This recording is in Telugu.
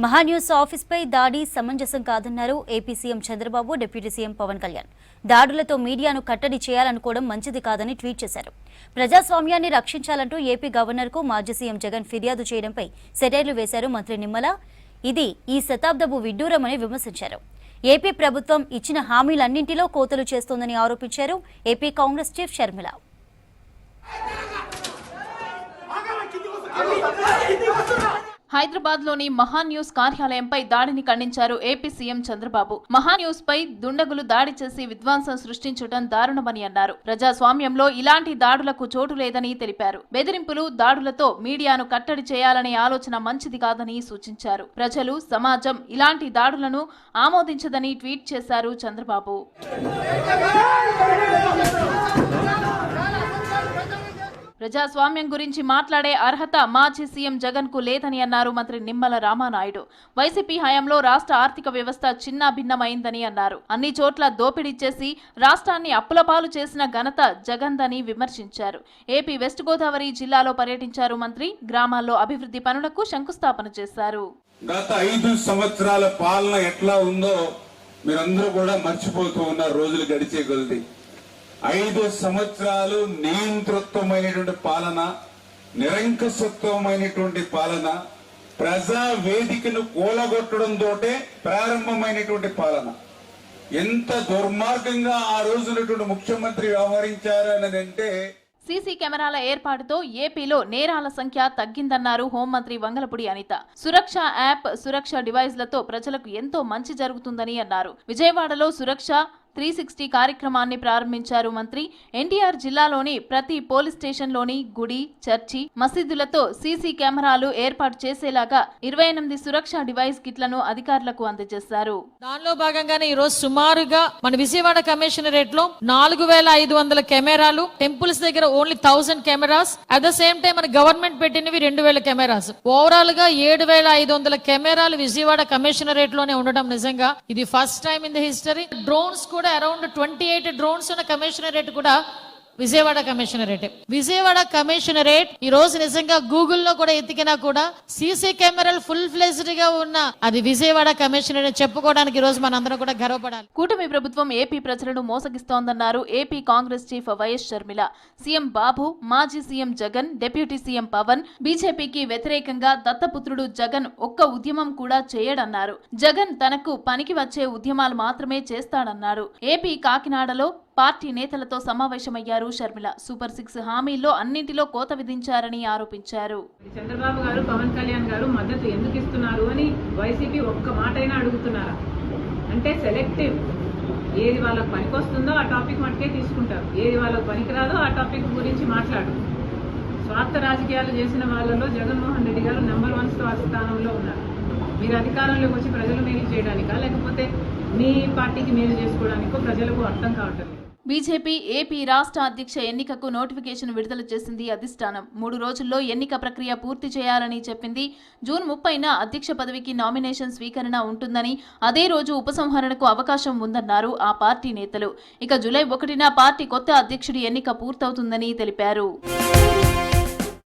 మహాన్యూస్ ఆఫీస్పై దాడి సమంజసం కాదన్నారు AP CM Chandrababu, deputy CM Pawan Kalyan. దాడులతో మీడియాను కట్టడి చేయాలనుకోవడం మంచిది కాదని ట్వీట్ చేశారు. ప్రజాస్వామ్యాన్ని రక్షించాలంటూ ఏపీ గవర్నర్కు మాజీ సీఎం జగన్ ఫిర్యాదు చేయడంపై సెటైర్లు వేశారు మంత్రి నిమ్మల. ఇది ఈ శతాబ్దపు విడ్డూరమని విమర్శించారు. ఏపీ ప్రభుత్వం ఇచ్చిన హామీలన్నింటిలో కోతలు చేస్తోందని ఆరోపించారు ఏపీ కాంగ్రెస్ చీఫ్ షర్మిల. హైదరాబాద్ లోని మహాన్యూస్ కార్యాలయంపై దాడిని ఖండించారు ఏపీ సీఎం చంద్రబాబు. మహాన్యూస్ పై దుండగులు దాడి చేసి విధ్వంసం సృష్టించడం దారుణమని అన్నారు. ప్రజాస్వామ్యంలో ఇలాంటి దాడులకు చోటు లేదని తెలిపారు. బెదిరింపులు, దాడులతో మీడియాను కట్టడి చేయాలనే ఆలోచన మంచిది కాదని సూచించారు. ప్రజలు, సమాజం ఇలాంటి దాడులను ఆమోదించదని ట్వీట్ చేశారు చంద్రబాబు. ప్రజాస్వామ్యం గురించి మాట్లాడే అర్హత మాజీ సీఎం జగన్ కు లేదని అన్నారు మంత్రి నిమ్మల రామానాయుడు. వైసీపీ హయాంలో రాష్ట్ర ఆర్థిక వ్యవస్థ చిన్నాభిన్నమైందని అన్నారు. అన్ని చోట్ల దోపిడీ చేసి రాష్ట్రాన్ని అప్పులపాలు చేసిన ఘనత జగన్దని విమర్శించారు. ఏపీ వెస్ట్ గోదావరి జిల్లాలో పర్యటించారు మంత్రి. గ్రామాల్లో అభివృద్ధి పనులకు శంకుస్థాపన చేశారు. గత 5 సంవత్సరాల పాలన ఎట్లా ఉందో మీరందరూ కూడా మర్చిపోతూ ఉన్న రోజులు గడిచే కొద్దీ 5 సంవత్సరాలు నియంతృత్వమైనటువంటి పాలన, నిరంకుశత్వమైనటువంటి పాలన, ప్రజా వేదికను కూలగొట్టడంతో ప్రారంభమైనటువంటి పాలన. ఎంత దుర్మార్గంగా ఆ రోజునటువంటి ముఖ్యమంత్రి వ్యవహరించారు అని అంటే సీసీ కెమెరాల ఏర్పాటుతో ఏపీలో నేరాల సంఖ్య తగ్గిందన్నారు హోంమంత్రి వంగలపూడి అనిత. సురక్ష యాప్, సురక్ష డివైస్లతో ప్రజలకు ఎంతో మంచి జరుగుతుందని అన్నారు. విజయవాడలో సురక్ష 360 కార్యక్రమాన్ని ప్రారంభించారు మంత్రి. ఎన్టీఆర్ జిల్లాలోని ప్రతి పోలీస్ స్టేషన్లోని గుడి, చర్చి, మసీదులతో సీసీ కెమెరాలు ఏర్పాటు చేసేలాగా 28 సురక్ష డివైస్ కిట్లను అధికారులకు అందజేశారు. దానిలో భాగంగానే ఈ రోజు సుమారుగా మన విజయవాడ కమిషనరేట్ లో 4500 కెమెరాలు, టెంపుల్స్ దగ్గర only 1000 cameras, at the same time మన గవర్నమెంట్ పెట్టినవి 2000 కెమెరాస్. ఓవరాల్ గా 7500 కెమెరాలు విజయవాడ కమిషనరేట్ లోనే ఉండడం నిజంగా ఇది first time in the history. Drones కూడా అరౌండ్ 28 డ్రోన్స్ ఉన్న కమిషనరేట్ కూడా విజయవాడ కమిషనరేట్ ఈ రోజు నిజంగా గూగుల్లో కూడా ఎతికినా కూడా సీసీ కెమెరాలు ఫుల్ ఫ్లెజ్డ్ గా ఉన్న అది విజయవాడ కమిషనరేట్ చెప్పుకోవడానికి ఈ రోజు మనందరం కూడా గర్వపడాలి. కూటమి ప్రభుత్వం ఏపీ ప్రజలను మోసగిస్తోందన్నారు AP Congress chief YS Sharmila. CM Babu, మాజీ CM Jagan, deputy CM Pawan, బీజేపీకి వ్యతిరేకంగా దత్తపుత్రుడు జగన్ ఒక్క ఉద్యమం కూడా చేయడన్నారు. జగన్ తనకు పనికి వచ్చే ఉద్యమాలు మాత్రమే చేస్తాడన్నారు. ఏపీ కాకినాడలో పార్టీ నేతలతో సమావేశమయ్యారు షర్మిల. సూపర్ 6 హామీల్లో అన్నింటిలో కోత విధించారని ఆరోపించారు. చంద్రబాబు గారు, పవన్ కళ్యాణ్ గారు మద్దతు ఎందుకు ఇస్తున్నారు అని వైసీపీ ఒక్క మాటైనా అడుగుతున్నారా? అంటే సెలెక్టివ్. ఏది వాళ్ళకు పనికొస్తుందో ఆ టాపిక్ మటుకే తీసుకుంటారు, ఏది వాళ్ళకు పనికిరాదో ఆ టాపిక్ గురించి మాట్లాడు. స్వార్థ రాజకీయాలు చేసిన వాళ్ళలో జగన్మోహన్ రెడ్డి గారు నెంబర్ 1 స్థానంలో ఉన్నారు. మీరు అధికారంలోకి వచ్చి ప్రజలు మేలు చేయడానికా, లేకపోతే మీ పార్టీకి మేలు చేసుకోవడానికో ప్రజలకు అర్థం కావట్లేదు. బీజేపీ ఏపీ రాష్ట్ర అధ్యక్ష ఎన్నికకు నోటిఫికేషన్ విడుదల చేసింది అధిష్టానం. 3 రోజుల్లో ఎన్నిక ప్రక్రియ పూర్తి చేయాలని చెప్పింది. జూన్ 30న అధ్యక్ష పదవికి నామినేషన్ స్వీకరణ ఉంటుందని, అదే రోజు ఉపసంహరణకు అవకాశం ఉందన్నారు ఆ పార్టీ నేతలు. ఇక జూలై 1న పార్టీ కొత్త అధ్యక్షుడి ఎన్నిక పూర్తవుతుందని తెలిపారు.